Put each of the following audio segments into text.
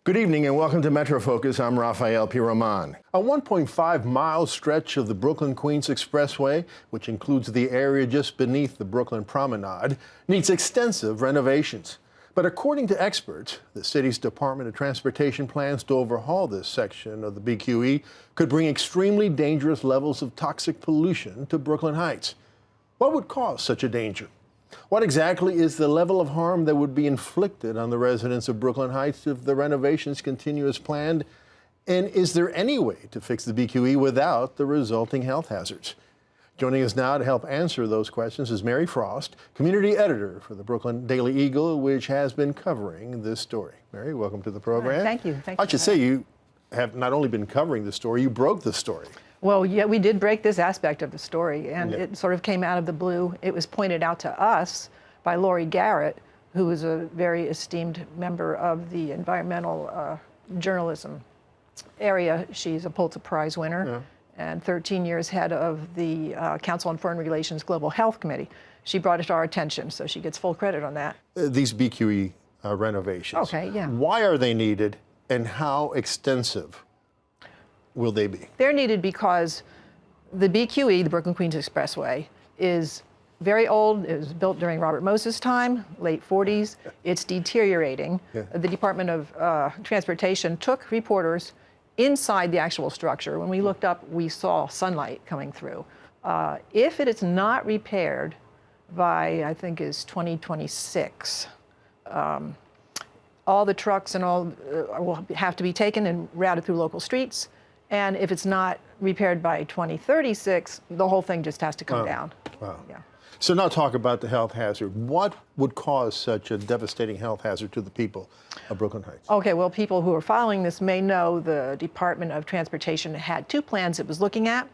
Good evening and welcome to MetroFocus. I'm Rafael P. Roman. A 1.5-mile stretch of the Brooklyn-Queens Expressway, which includes the area just beneath the Brooklyn Promenade, needs extensive renovations. But according to experts, the city's Department of Transportation plans to overhaul this section of the BQE could bring extremely dangerous levels of toxic pollution to Brooklyn Heights. What would cause such a danger? What exactly is the level of harm that would be inflicted on the residents of Brooklyn Heights if the renovations continue as planned? And is there any way to fix the BQE without the resulting health hazards? Joining us now to help answer those questions is Mary Frost, community editor for the Brooklyn Daily Eagle, which has been covering this story. Mary, welcome to the program. Thank you. I should say you have not only been covering the story, you broke the story. Well, yeah, we did break this aspect of the story, and it sort of came out of the blue. It was pointed out to us by Lori Garrett, who is a very esteemed member of the environmental journalism area. She's a Pulitzer Prize winner and 13 years head of the Council on Foreign Relations Global Health Committee. She brought it to our attention, so she gets full credit on that. These BQE renovations. Okay, yeah. Why are they needed, and how extensive will they be? They're needed because the BQE, the Brooklyn-Queens Expressway, is very old. It was built during Robert Moses' time, late 40s. It's deteriorating. The Department of Transportation took reporters inside the actual structure. When we looked up, we saw sunlight coming through. If it is not repaired by, I think, is 2026, all the trucks and all will have to be taken and routed through local streets. And if it's not repaired by 2036, the whole thing just has to come down. Wow. Yeah. So now talk about the health hazard. What would cause such a devastating health hazard to the people of Brooklyn Heights? Okay, well, people who are following this may know the Department of Transportation had two plans it was looking at.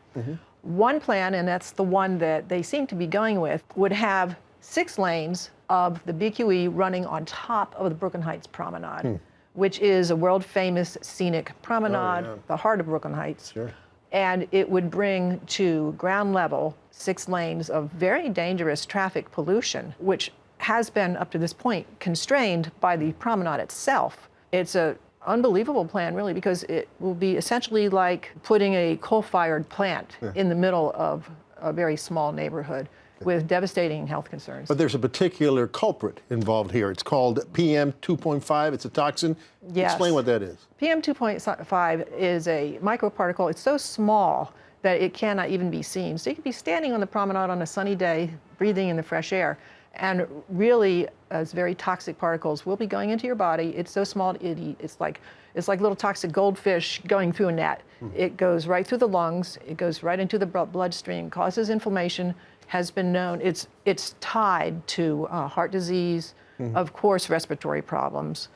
One plan, and that's the one that they seem to be going with, would have 6 lanes of the BQE running on top of the Brooklyn Heights Promenade, which is a world-famous scenic promenade, the heart of Brooklyn Heights. Sure. And it would bring to ground level 6 lanes of very dangerous traffic pollution, which has been, up to this point, constrained by the promenade itself. It's an unbelievable plan, really, because it will be essentially like putting a coal-fired plant in the middle of a very small neighborhood with devastating health concerns. But there's a particular culprit involved here. It's called PM 2.5. It's a toxin. Yes. Explain what that is. PM 2.5 is a microparticle. It's so small that it cannot even be seen. So you could be standing on the promenade on a sunny day, breathing in the fresh air, and really, as very toxic particles will be going into your body. It's so small, it's like little toxic goldfish going through a net. It goes right through the lungs. It goes right into the bloodstream, causes inflammation. Has been known, it's tied to heart disease, of course, respiratory problems.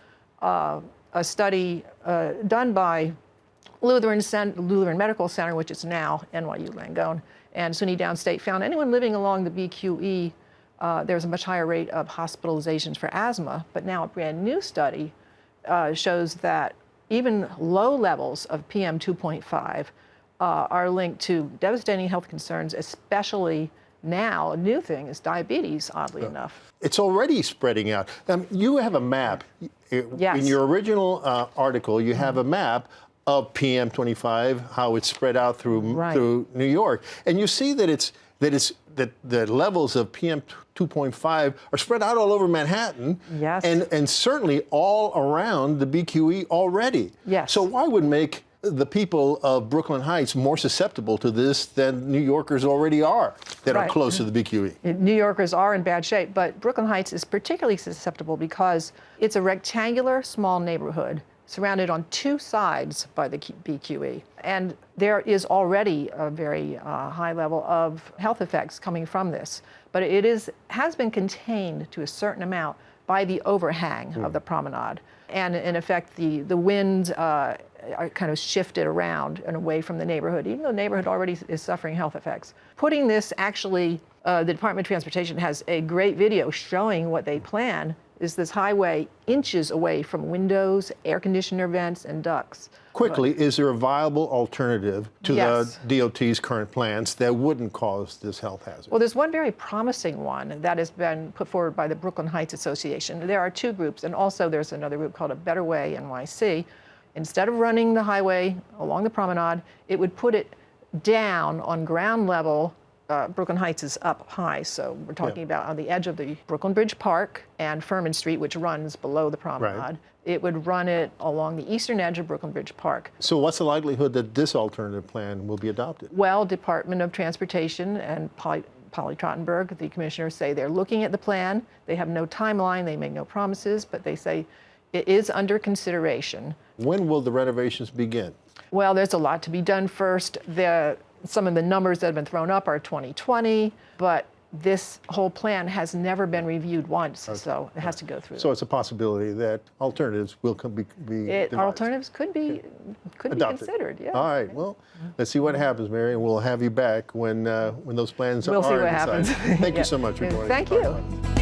A study done by Lutheran Medical Center, which is now NYU Langone, and SUNY Downstate, found anyone living along the BQE, there's a much higher rate of hospitalizations for asthma. But now a brand new study shows that even low levels of PM 2.5 are linked to devastating health concerns, especially now, a new thing is diabetes, oddly enough. It's already spreading out. You have a map. Yes. In your original article, you have a map of PM 25, how it's spread out through New York, and you see that the levels of PM 2.5 are spread out all over Manhattan, and certainly all around the BQE already. Yes. So why would make the people of Brooklyn Heights more susceptible to this than New Yorkers already are that are close to the BQE? New Yorkers are in bad shape, but Brooklyn Heights is particularly susceptible because it's a rectangular small neighborhood surrounded on 2 sides by the BQE. And there is already a very high level of health effects coming from this. But it has been contained to a certain amount by the overhang of the promenade. And in effect, the winds are kind of shifted around and away from the neighborhood, even though the neighborhood already is suffering health effects. Putting this, actually, the Department of Transportation has a great video showing what they plan is this highway inches away from windows, air conditioner vents, and ducts. Quickly, is there a viable alternative to Yes. the DOT's current plans that wouldn't cause this health hazard? Well, there's one very promising one that has been put forward by the Brooklyn Heights Association. There are two groups, and also there's another group called A Better Way NYC. Instead of running the highway along the promenade, it would put it down on ground level. Brooklyn Heights is up high, so we're talking about on the edge of the Brooklyn Bridge Park and Furman Street, which runs below the promenade. Right. It would run it along the eastern edge of Brooklyn Bridge Park. So what's the likelihood that this alternative plan will be adopted? Well, Department of Transportation and Polly Trottenberg, the commissioners, say they're looking at the plan. They have no timeline, they make no promises, but they say it is under consideration. When will the renovations begin? Well, there's a lot to be done first. Some of the numbers that have been thrown up are 2020, but this whole plan has never been reviewed once, so it has to go through. So it's a possibility that alternatives will be devised. Alternatives could be Adopted. considered, yeah. All right, well, let's see what happens, Mary, and we'll have you back when those plans We'll see are what happens. decided. Thank Yeah. you so much for joining us. Thank you.